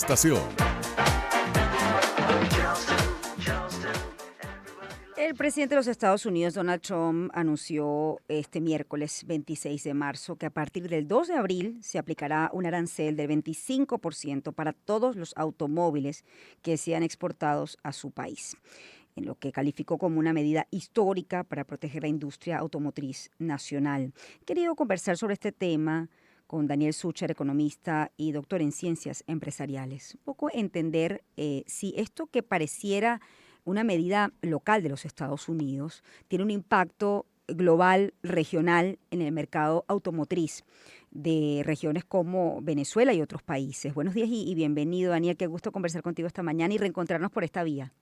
Estación. El presidente de los Estados Unidos, Donald Trump, anunció este miércoles 26 de marzo que a partir del 2 de abril se aplicará un arancel del 25% para todos los automóviles que sean exportados a su país, en lo que calificó como una medida histórica para proteger la industria automotriz nacional. He querido conversar sobre este tema con Daniel Sucher, economista y doctor en ciencias empresariales. Un poco entender si esto que pareciera una medida local de los Estados Unidos tiene un impacto global, regional en el mercado automotriz de regiones como Venezuela y otros países. Buenos días y bienvenido, Daniel. Qué gusto conversar contigo esta mañana y reencontrarnos por esta vía.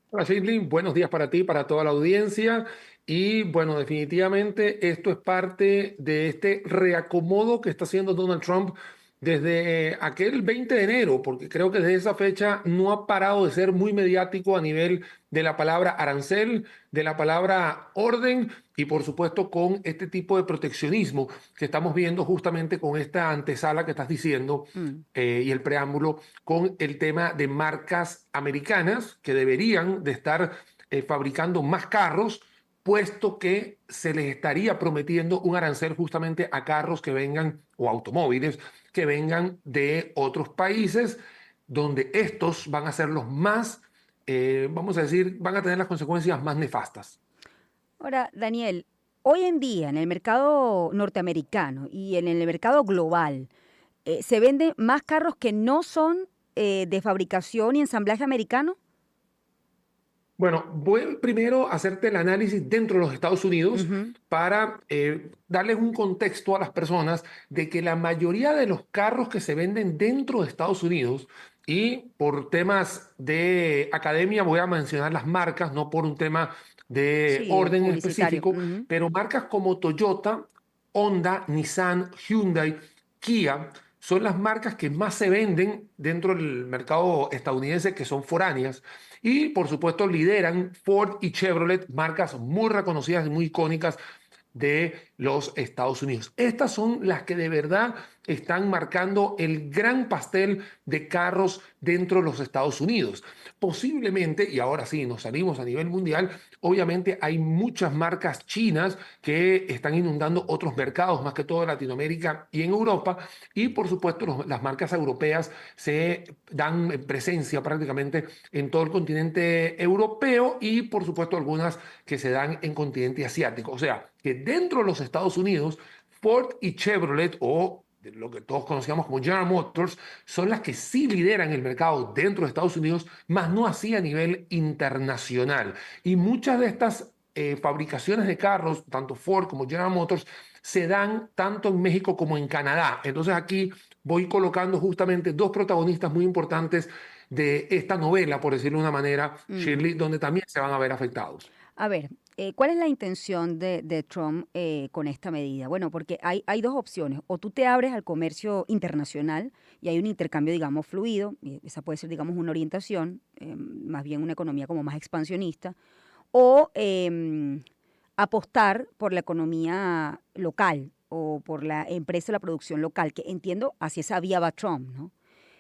Hola, Shirley. Buenos días para ti, para toda la audiencia. Y bueno, definitivamente esto es parte de este reacomodo que está haciendo Donald Trump desde aquel 20 de enero, porque creo que desde esa fecha no ha parado de ser muy mediático a nivel de la palabra arancel, de la palabra orden y por supuesto con este tipo de proteccionismo que estamos viendo justamente con esta antesala que estás diciendo Mm. y el preámbulo con el tema de marcas americanas que deberían de estar fabricando más carros, puesto que se les estaría prometiendo un arancel justamente a carros que vengan o automóviles que vengan de otros países donde estos van a ser los más, vamos a decir, van a tener las consecuencias más nefastas. Ahora, Daniel, hoy en día en el mercado norteamericano y en el mercado global, ¿se venden más carros que no son de fabricación y ensamblaje americano? Bueno, voy primero a hacerte el análisis dentro de los Estados Unidos Ujú. para darles un contexto a las personas de que la mayoría de los carros que se venden dentro de Estados Unidos, y por temas de academia voy a mencionar las marcas, no por un tema de Sí, orden en publicitario. específico, Ujú. pero marcas como Toyota, Honda, Nissan, Hyundai, Kia, son las marcas que más se venden dentro del mercado estadounidense, que son foráneas. Y por supuesto lideran Ford y Chevrolet, marcas muy reconocidas y muy icónicas de los Estados Unidos. Estas son las que de verdad están marcando el gran pastel de carros dentro de los Estados Unidos. Posiblemente, y ahora sí, nos salimos a nivel mundial, obviamente hay muchas marcas chinas que están inundando otros mercados, más que todo en Latinoamérica y en Europa, y por supuesto las marcas europeas se dan presencia prácticamente en todo el continente europeo y por supuesto algunas que se dan en continente asiático. O sea, que dentro de los Estados Unidos, Ford y Chevrolet o de lo que todos conocíamos como General Motors, son las que sí lideran el mercado dentro de Estados Unidos, más no así a nivel internacional. Y muchas de estas fabricaciones de carros, tanto Ford como General Motors, se dan tanto en México como en Canadá. Entonces aquí voy colocando justamente dos protagonistas muy importantes de esta novela, por decirlo de una manera, Mm. Shirley, donde también se van a ver afectados. A ver, ¿cuál es la intención de Trump con esta medida? Bueno, porque hay dos opciones. O tú te abres al comercio internacional y hay un intercambio, digamos, fluido, y esa puede ser, digamos, una orientación, más bien una economía como más expansionista, o apostar por la economía local o por la empresa o la producción local, que entiendo hacia esa vía va Trump, ¿no?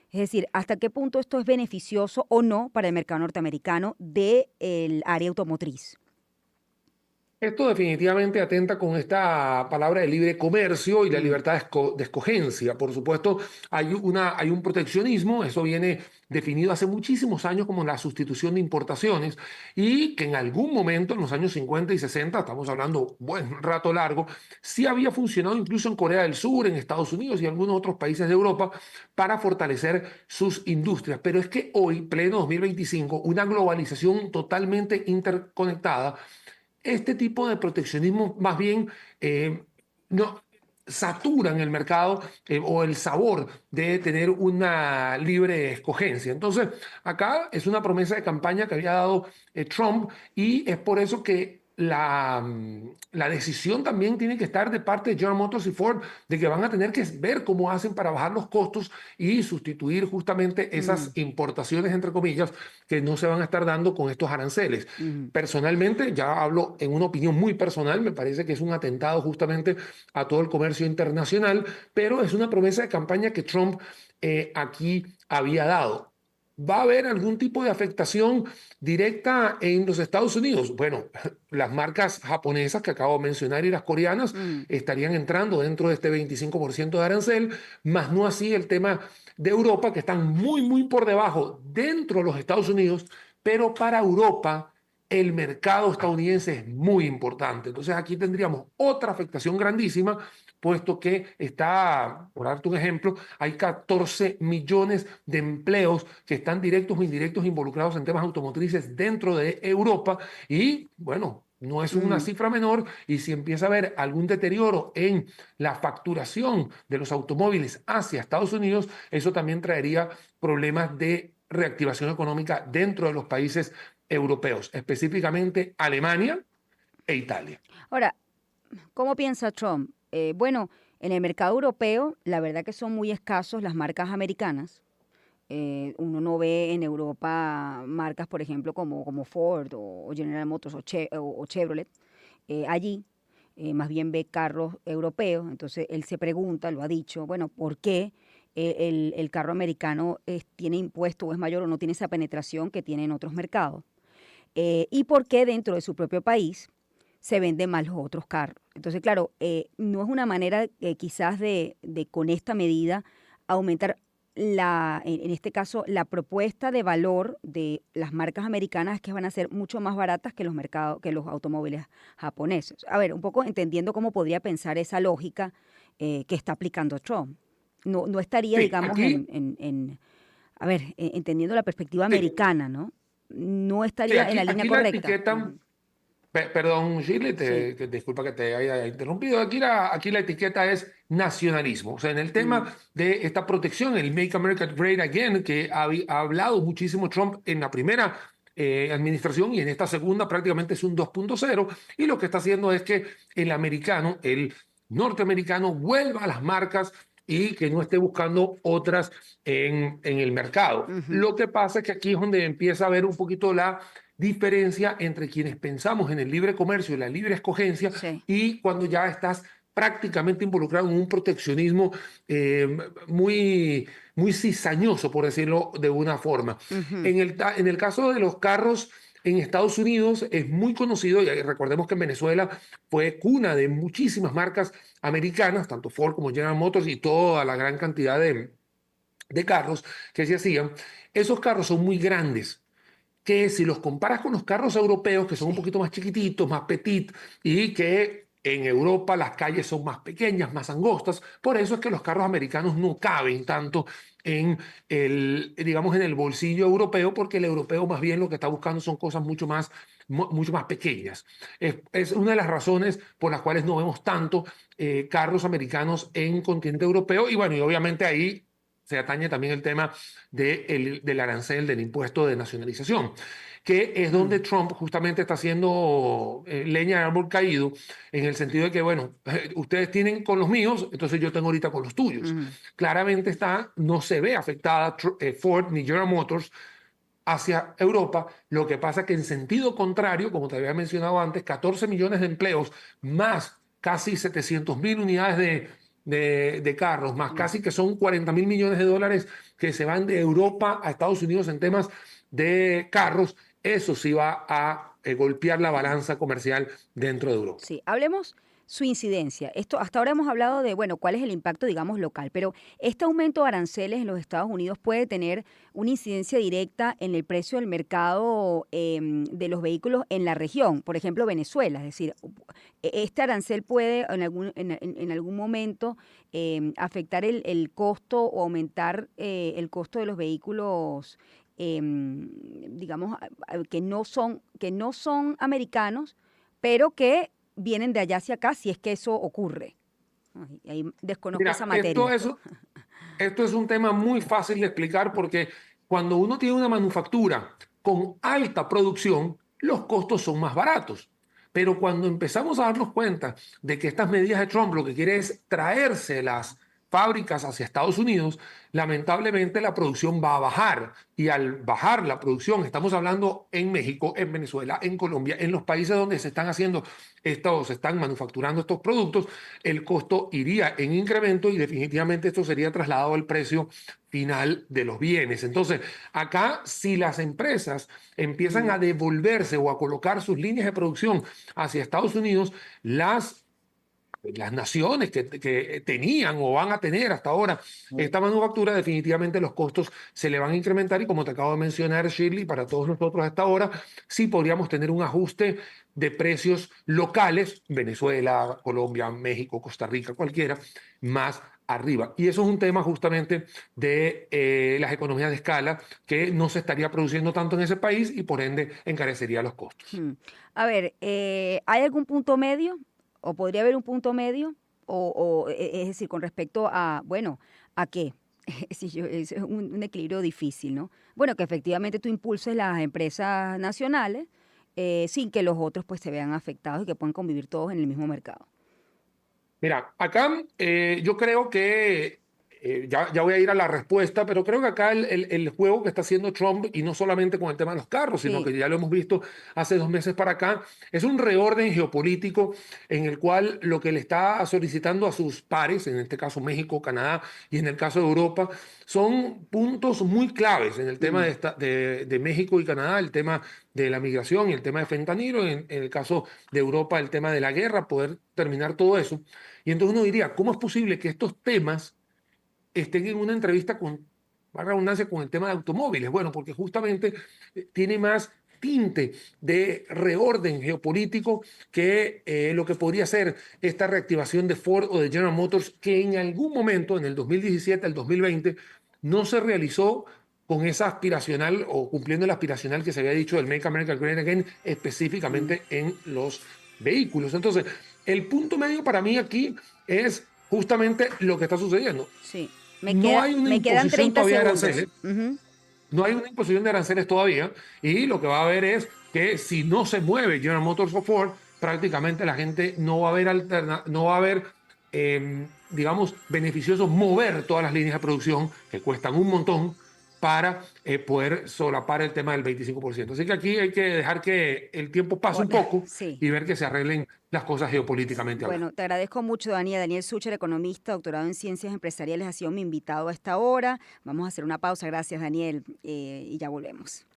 Es decir, ¿hasta qué punto esto es beneficioso o no para el mercado norteamericano del área automotriz? Esto definitivamente atenta con esta palabra de libre comercio y la Mm. libertad de escogencia. Por supuesto, hay un proteccionismo, eso viene definido hace muchísimos años como la sustitución de importaciones y que en algún momento, en los años 50 y 60, estamos hablando buen rato largo, sí había funcionado incluso en Corea del Sur, en Estados Unidos y algunos otros países de Europa para fortalecer sus industrias. Pero es que hoy, pleno 2025, una globalización totalmente interconectada, este tipo de proteccionismo más bien no saturan el mercado o el sabor de tener una libre escogencia. Entonces, acá es una promesa de campaña que había dado Trump y es por eso que la decisión también tiene que estar de parte de General Motors y Ford de que van a tener que ver cómo hacen para bajar los costos y sustituir justamente esas Mm, importaciones, entre comillas, que no se van a estar dando con estos aranceles. mm. Personalmente, ya hablo en una opinión muy personal, me parece que es un atentado justamente a todo el comercio internacional, pero es una promesa de campaña que Trump aquí había dado. ¿Va a haber algún tipo de afectación directa en los Estados Unidos? Bueno, las marcas japonesas que acabo de mencionar y las coreanas Mm. estarían entrando dentro de este 25% de arancel, más no así el tema de Europa, que están muy, muy por debajo dentro de los Estados Unidos, pero para Europa el mercado estadounidense es muy importante. Entonces aquí tendríamos otra afectación grandísima, puesto que está, por darte un ejemplo, hay 14 millones de empleos que están directos o indirectos involucrados en temas automotrices dentro de Europa y bueno, no es una Mm. cifra menor y si empieza a haber algún deterioro en la facturación de los automóviles hacia Estados Unidos, eso también traería problemas de reactivación económica dentro de los países europeos, específicamente Alemania e Italia. Ahora, ¿cómo piensa Trump? Bueno, en el mercado europeo, la verdad que son muy escasos las marcas americanas. Uno no ve en Europa marcas, por ejemplo, como Ford o General Motors o Chevrolet allí. Más bien ve carros europeos. Entonces él se pregunta, lo ha dicho, bueno, ¿por qué el carro americano tiene impuesto o es mayor o no tiene esa penetración que tiene en otros mercados? Y por qué dentro de su propio país se venden más los otros carros. Entonces, claro, no es una manera quizás de con esta medida aumentar en este caso, la propuesta de valor de las marcas americanas que van a ser mucho más baratas que los mercados, que los automóviles japoneses. A ver, un poco entendiendo cómo podría pensar esa lógica que está aplicando Trump. No, no estaría, Sí, digamos, aquí, a ver, entendiendo la perspectiva sí, americana, ¿no? No sí, estaría en aquí, la línea aquí la correcta. etiqueta, Ujú. perdón, Shirley, Sí. disculpa que te haya interrumpido. Aquí la etiqueta es nacionalismo. O sea, en el Mm, tema de esta protección, el Make America Great Again, que ha hablado muchísimo Trump en la primera administración y en esta segunda prácticamente es un 2.0. Y lo que está haciendo es que el americano, el norteamericano, vuelva a las marcas y que no esté buscando otras en el mercado. ujú. Lo que pasa es que aquí es donde empieza a ver un poquito la diferencia entre quienes pensamos en el libre comercio y la libre escogencia Sí. y cuando ya estás prácticamente involucrado en un proteccionismo eh, muy, muy cizañoso, por decirlo de una forma. Ujú. En el caso de los carros en Estados Unidos es muy conocido, y recordemos que en Venezuela fue cuna de muchísimas marcas americanas, tanto Ford como General Motors y toda la gran cantidad de carros que se hacían. Esos carros son muy grandes que si los comparas con los carros europeos, que son un Sí. poquito más chiquititos, más petit, y que en Europa las calles son más pequeñas, más angostas, por eso es que los carros americanos no caben tanto en digamos, en el bolsillo europeo, porque el europeo más bien lo que está buscando son cosas mucho más pequeñas. Es una de las razones por las cuales no vemos tanto carros americanos en continente europeo, y bueno, y obviamente ahí se atañe también el tema del arancel, del impuesto de nacionalización, que es donde Mm, Trump justamente está haciendo leña de árbol caído, en el sentido de que, bueno, ustedes tienen con los míos, entonces yo tengo ahorita con los tuyos. ujú. Claramente no se ve afectada Ford ni General Motors hacia Europa. Lo que pasa que en sentido contrario, como te había mencionado antes, 14 millones de empleos más casi 700.000 unidades de carros, más Mm. casi que son 40.000 millones de dólares que se van de Europa a Estados Unidos en temas de carros, eso sí va a golpear la balanza comercial dentro de Europa. Sí, hablemos su incidencia. Esto, hasta ahora hemos hablado de, bueno, cuál es el impacto, digamos, local, pero este aumento de aranceles en los Estados Unidos puede tener una incidencia directa en el precio del mercado de los vehículos en la región, por ejemplo, Venezuela. Es decir, este arancel puede en algún momento afectar el costo o aumentar el costo de los vehículos, digamos, que no son americanos, pero que vienen de allá hacia acá si es que eso ocurre. Ay, ahí desconozco esa Mira, materia. esto es un tema muy fácil de explicar porque cuando uno tiene una manufactura con alta producción, los costos son más baratos. Pero cuando empezamos a darnos cuenta de que estas medidas de Trump lo que quiere es traerse las fábricas hacia Estados Unidos, lamentablemente la producción va a bajar. Y al bajar la producción, estamos hablando en México, en Venezuela, en Colombia, en los países donde se están haciendo estos, se están manufacturando estos productos, el costo iría en incremento y definitivamente esto sería trasladado al precio final de los bienes. Entonces, acá si las empresas empiezan a Mm, devolverse o a colocar sus líneas de producción hacia Estados Unidos, las naciones que tenían o van a tener hasta ahora esta manufactura, definitivamente los costos se le van a incrementar y como te acabo de mencionar, Shirley, para todos nosotros hasta ahora, sí podríamos tener un ajuste de precios locales, Venezuela, Colombia, México, Costa Rica, cualquiera, más arriba. Y eso es un tema justamente de las economías de escala que no se estaría produciendo tanto en ese país y por ende encarecería los costos. mm. A ver, ¿hay algún punto medio? ¿O podría haber un punto medio? Es decir, con respecto a, bueno, ¿a qué? Es un equilibrio difícil, ¿no? Bueno, que efectivamente tú impulses las empresas nacionales sin que los otros pues se vean afectados y que puedan convivir todos en el mismo mercado. Mira, acá yo creo que, ya voy a ir a la respuesta, pero creo que acá el juego que está haciendo Trump, y no solamente con el tema de los carros, sino Sí. que ya lo hemos visto hace 2 meses para acá, es un reorden geopolítico en el cual lo que le está solicitando a sus pares, en este caso México, Canadá y en el caso de Europa, son puntos muy claves en el tema Mm, de México y Canadá, el tema de la migración y el tema de fentanilo, en el caso de Europa, el tema de la guerra, poder terminar todo eso. Y entonces uno diría, ¿cómo es posible que estos temas estén en una entrevista con, valga la redundancia, con el tema de automóviles? Bueno, porque justamente tiene más tinte de reorden geopolítico que lo que podría ser esta reactivación de Ford o de General Motors, que en algún momento, en el 2017 al 2020, no se realizó con esa aspiracional o cumpliendo el aspiracional que se había dicho del Make America Great Again, mm, específicamente en los vehículos. Entonces, el punto medio para mí aquí es justamente lo que está sucediendo. sí. No hay una Me quedan imposición 30 todavía de segundos. aranceles, Ujú. no hay una imposición de aranceles todavía, y lo que va a haber es que si no se mueve General Motors o Ford, prácticamente la gente no va a ver, no va a ver, digamos, beneficioso mover todas las líneas de producción que cuestan un montón para poder solapar el tema del 25%. Así que aquí hay que dejar que el tiempo pase un poco Sí. y ver que se arreglen las cosas geopolíticamente hablando. Bueno, te agradezco mucho, Daniel. Daniel Sucher, economista, doctorado en ciencias empresariales, ha sido mi invitado a esta hora. Vamos a hacer una pausa. Gracias, Daniel, y ya volvemos.